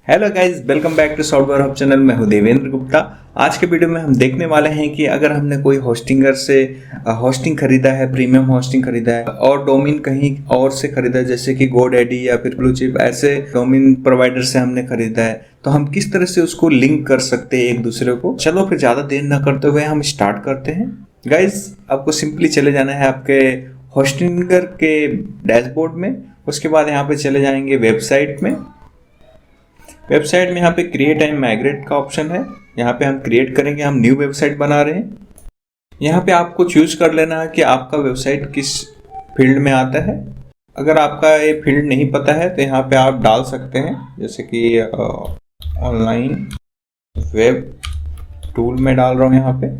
Hello guys, welcome back to software hub channel. मैं हूं देवेंद्र गुप्ता। आज के वीडियो में हम देखने वाले हैं कि अगर हमने कोई होस्टिंगर से होस्टिंग खरीदा है, प्रीमियम होस्टिंग खरीदा है और डोमेन कहीं और से खरीदा है, जैसे कि गोडैडी या फिर ब्लूचिप, ऐसे डोमेन प्रोवाइडर से हमने खरीदा है, तो हम किस तरह से उसको लिंक कर सकते हैं एक दूसरे को। चलो फिर ज़्यादा देर न करते हुए हम स्टार्ट करते हैं। गाइज, आपको सिंपली चले जाना है आपके होस्टिंगर के डैशबोर्ड में। उसके बाद यहाँ पे चले जाएंगे वेबसाइट में। वेबसाइट में यहाँ पे क्रिएट एंड माइग्रेट का ऑप्शन है। यहाँ पे हम क्रिएट करेंगे, हम न्यू वेबसाइट बना रहे हैं। यहाँ पे आपको चूज कर लेना है कि आपका वेबसाइट किस फील्ड में आता है। अगर आपका ये फील्ड नहीं पता है तो यहाँ पे आप डाल सकते हैं, जैसे कि ऑनलाइन वेब टूल में डाल रहा हूँ। यहाँ पे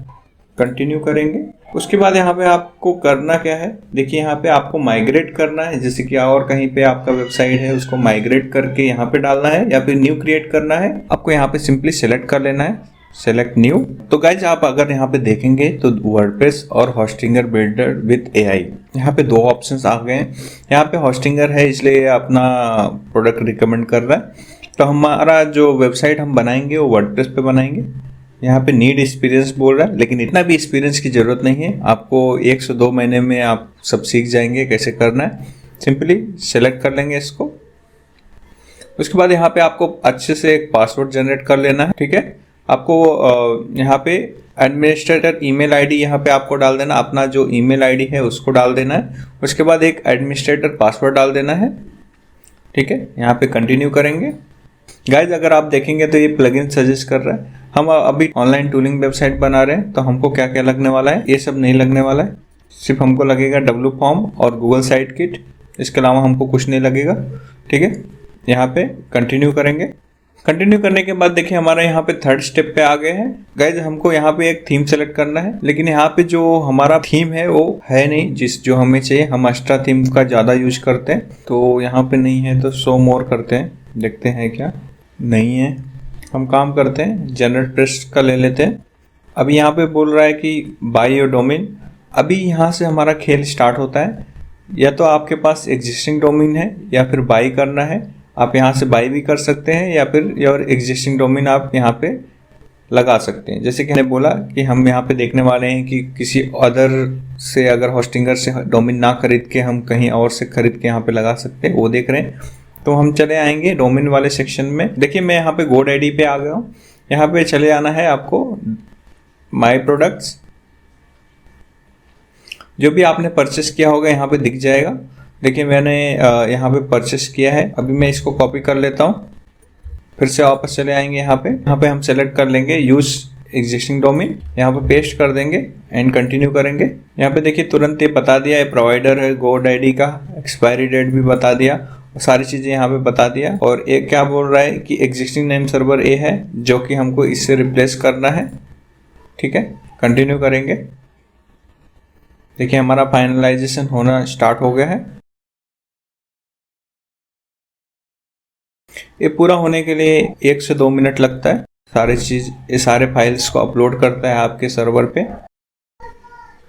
कंटिन्यू करेंगे। उसके बाद यहाँ पे आपको करना क्या है, देखिए यहाँ पे आपको माइग्रेट करना है। जैसे कि और कहीं पे आपका वेबसाइट है, उसको माइग्रेट करके यहाँ पे डालना है या फिर न्यू क्रिएट करना है। आपको यहाँ पे सिंपली सेलेक्ट कर लेना है, सेलेक्ट न्यू। तो गाइज, आप अगर यहाँ पे देखेंगे तो वर्डप्रेस और होस्टिंगर बिल्डर विद एआई, यहाँ पे दो ऑप्शंस आ गए हैं। यहाँ पे होस्टिंगर है, इसलिए अपना प्रोडक्ट रिकमेंड कर रहा है। तो हमारा जो वेबसाइट हम बनाएंगे वो वर्डप्रेस पे बनाएंगे। यहाँ पे नीड एक्सपीरियंस बोल रहा है, लेकिन इतना भी एक्सपीरियंस की ज़रूरत नहीं है। आपको 1 से 2 महीने में आप सब सीख जाएंगे कैसे करना है। सिंपली सेलेक्ट कर लेंगे इसको। उसके बाद यहाँ पे आपको अच्छे से एक पासवर्ड जनरेट कर लेना है। ठीक है, आपको यहाँ पे एडमिनिस्ट्रेटर ईमेल आईडी यहाँ पे आपको डाल देना, अपना जो ईमेल आईडी है उसको डाल देना है। उसके बाद एक एडमिनिस्ट्रेटर पासवर्ड डाल देना है। ठीक है, यहाँ पे कंटिन्यू करेंगे। गाइज, अगर आप देखेंगे तो ये प्लगइन सजेस्ट कर रहा है। हम अभी ऑनलाइन टूलिंग वेबसाइट बना रहे हैं, तो हमको क्या क्या लगने वाला है, ये सब नहीं लगने वाला है। सिर्फ हमको लगेगा wForm और गूगल साइट किट, इसके अलावा हमको कुछ नहीं लगेगा। ठीक है, यहाँ पे कंटिन्यू करेंगे। कंटिन्यू करने के बाद देखिए हमारा यहाँ पे थर्ड स्टेप पे आ गए हैं। गाइज, हमको यहाँ पे एक थीम सेलेक्ट करना है, लेकिन यहाँ पे जो हमारा थीम है वो है नहीं जो हमें चाहिए। हम एक्स्ट्रा थीम का ज़्यादा यूज करते हैं, तो यहाँ पे नहीं है, तो शो मोर करते हैं, देखते हैं क्या नहीं है। हम काम करते हैं जनरेट प्रेस का ले लेते हैं। अभी यहाँ पे बोल रहा है कि बाय योर डोमेन। अभी यहाँ से हमारा खेल स्टार्ट होता है। या तो आपके पास एग्जिस्टिंग डोमेन है या फिर बाय करना है। आप यहाँ से बाय भी कर सकते हैं या फिर योर एग्जिस्टिंग डोमेन आप यहाँ पे लगा सकते हैं। जैसे कि मैंने बोला कि हम यहाँ पे देखने वाले हैं कि किसी अदर से, अगर होस्टिंगर से डोमेन ना खरीद के हम कहीं और से खरीद के यहाँ पे लगा सकते हैं, वो देख रहे हैं। तो हम चले आएंगे डोमेन वाले सेक्शन में। देखिए मैं यहाँ पे गोडैडी पे आ गया हूँ। यहाँ पे चले आना है आपको माय प्रोडक्ट्स। जो भी आपने परचेस किया होगा यहाँ पे दिख जाएगा। देखिए मैंने यहाँ पे परचेस किया है। अभी मैं इसको कॉपी कर लेता हूँ, फिर से वापस चले आएंगे। यहाँ पे हम सेलेक्ट कर लेंगे यूज एग्जिस्टिंग डोमेन, यहाँ पे पेस्ट कर देंगे एंड कंटिन्यू करेंगे। यहाँ पे देखिए तुरंत ये बता दिया है प्रोवाइडर है गोडैडी का, एक्सपायरी डेट भी बता दिया, सारी चीज़ें यहाँ पे बता दिया। और एक क्या बोल रहा है कि एग्जिस्टिंग नेम सर्वर ए है, जो कि हमको इससे रिप्लेस करना है। ठीक है, कंटिन्यू करेंगे। देखिए हमारा फाइनलाइजेशन होना स्टार्ट हो गया है। ये पूरा होने के लिए 1 से 2 मिनट लगता है। ये सारे फाइल्स को अपलोड करता है आपके सर्वर पे।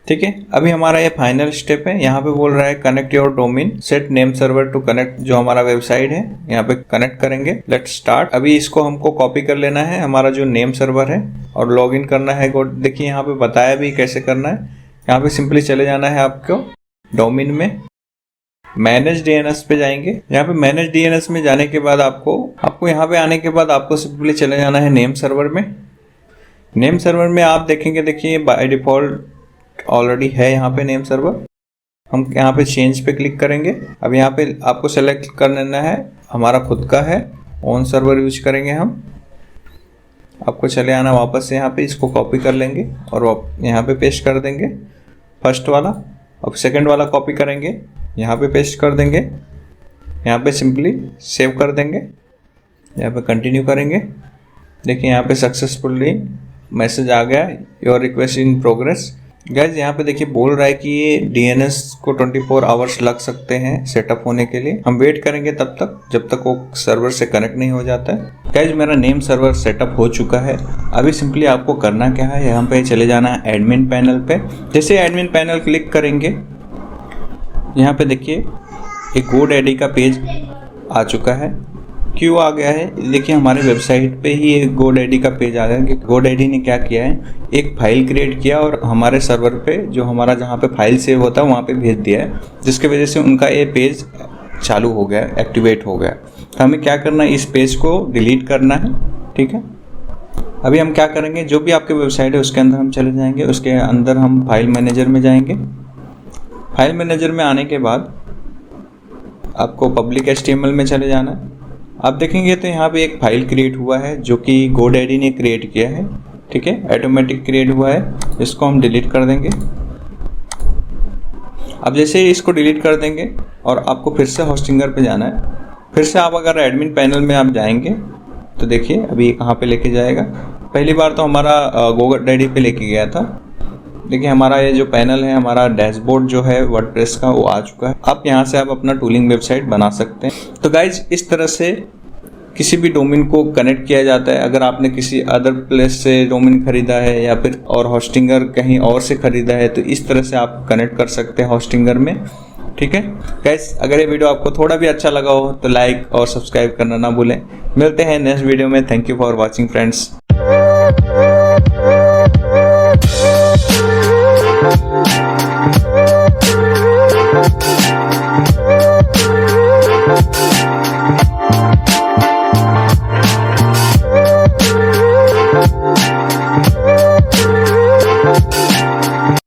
ठीक है, अभी हमारा ये फाइनल स्टेप है। यहाँ पे बोल रहा है connect your domain, set name server to connect, जो हमारा वेबसाइट है यहाँ पे कनेक्ट करेंगे। Let's start. अभी इसको हमको कॉपी कर लेना है, हमारा जो नेम सर्वर है, और लॉगिन करना है। देखिए यहाँ पे बताया भी कैसे करना है। यहाँ पे सिंपली चले जाना है आपको डोमेन में, मैनेज डीएनएस पे जाएंगे। यहाँ पे मैनेज डीएनएस में जाने के बाद आपको यहाँ पे आने के बाद आपको सिंपली चले जाना है नेम सर्वर में। नेम सर्वर में आप देखेंगे, देखिए बाय डिफॉल्ट ऑलरेडी है यहाँ पे नेम सर्वर। हम यहाँ पे चेंज पे क्लिक करेंगे। अब यहाँ पे आपको सेलेक्ट कर लेना है, हमारा खुद का है, ओन सर्वर यूज करेंगे हम। आपको चले आना वापस से, यहाँ पे इसको कॉपी कर लेंगे और यहाँ पे पेस्ट कर देंगे फर्स्ट वाला। अब सेकंड वाला कॉपी करेंगे, यहाँ पे पेस्ट कर देंगे। यहाँ पे सिंपली सेव कर देंगे, यहाँ पे कंटिन्यू करेंगे। देखिए यहाँ पे सक्सेसफुली मैसेज आ गया, your request in progress. Guys, यहाँ पे देखिए बोल रहा है कि ये डीएनएस को 24 आवर्स लग सकते हैं सेटअप होने के लिए। हम वेट करेंगे तब तक जब तक वो सर्वर से कनेक्ट नहीं हो जाता है। गाइज, मेरा नेम सर्वर सेटअप हो चुका है। अभी सिंपली आपको करना क्या है, यहाँ पे चले जाना है एडमिन पैनल पे। जैसे एडमिन पैनल क्लिक करेंगे, यहाँ पे देखिए एक गोडैडी का पेज आ चुका है। क्यों आ गया है, देखिए हमारे वेबसाइट पे ही एक GoDaddy का पेज आ गया कि GoDaddy ने क्या किया है, एक फाइल क्रिएट किया और हमारे सर्वर पे जो हमारा जहाँ पे फाइल सेव होता है वहाँ पे भेज दिया है, जिसकी वजह से उनका ये पेज चालू हो गया, एक्टिवेट हो गया। तो हमें क्या करना है, इस पेज को डिलीट करना है। ठीक है, अभी हम क्या करेंगे, जो भी आपके वेबसाइट है उसके अंदर हम चले जाएंगे, उसके अंदर हम फाइल मैनेजर में जाएंगे। फाइल मैनेजर में आने के बाद आपको पब्लिक HTML में चले जाना है। आप देखेंगे तो यहाँ पे एक फाइल क्रिएट हुआ है जो कि GoDaddy ने क्रिएट किया है। ठीक है, ऑटोमेटिक क्रिएट हुआ है, इसको हम डिलीट कर देंगे। अब जैसे ही इसको डिलीट कर देंगे और आपको फिर से होस्टिंगर पे जाना है, फिर से आप अगर एडमिन पैनल में आप जाएंगे तो देखिए अभी कहाँ पे लेके जाएगा। पहली बार तो हमारा GoDaddy पे लेके गया था। देखिए हमारा ये जो पैनल है, हमारा डैशबोर्ड जो है वर्डप्रेस का वो आ चुका है। आप यहाँ से आप अपना टूलिंग वेबसाइट बना सकते हैं। तो गाइज इस तरह से किसी भी डोमेन को कनेक्ट किया जाता है। अगर आपने किसी अदर प्लेस से डोमेन खरीदा है या फिर और होस्टिंगर कहीं और से खरीदा है तो इस तरह से आप कनेक्ट कर सकते हैं होस्टिंगर में। ठीक है गाइस, अगर ये वीडियो आपको थोड़ा भी अच्छा लगा हो तो लाइक और सब्सक्राइब करना ना भूलें। मिलते हैं नेक्स्ट वीडियो में। Thank you for watching friends.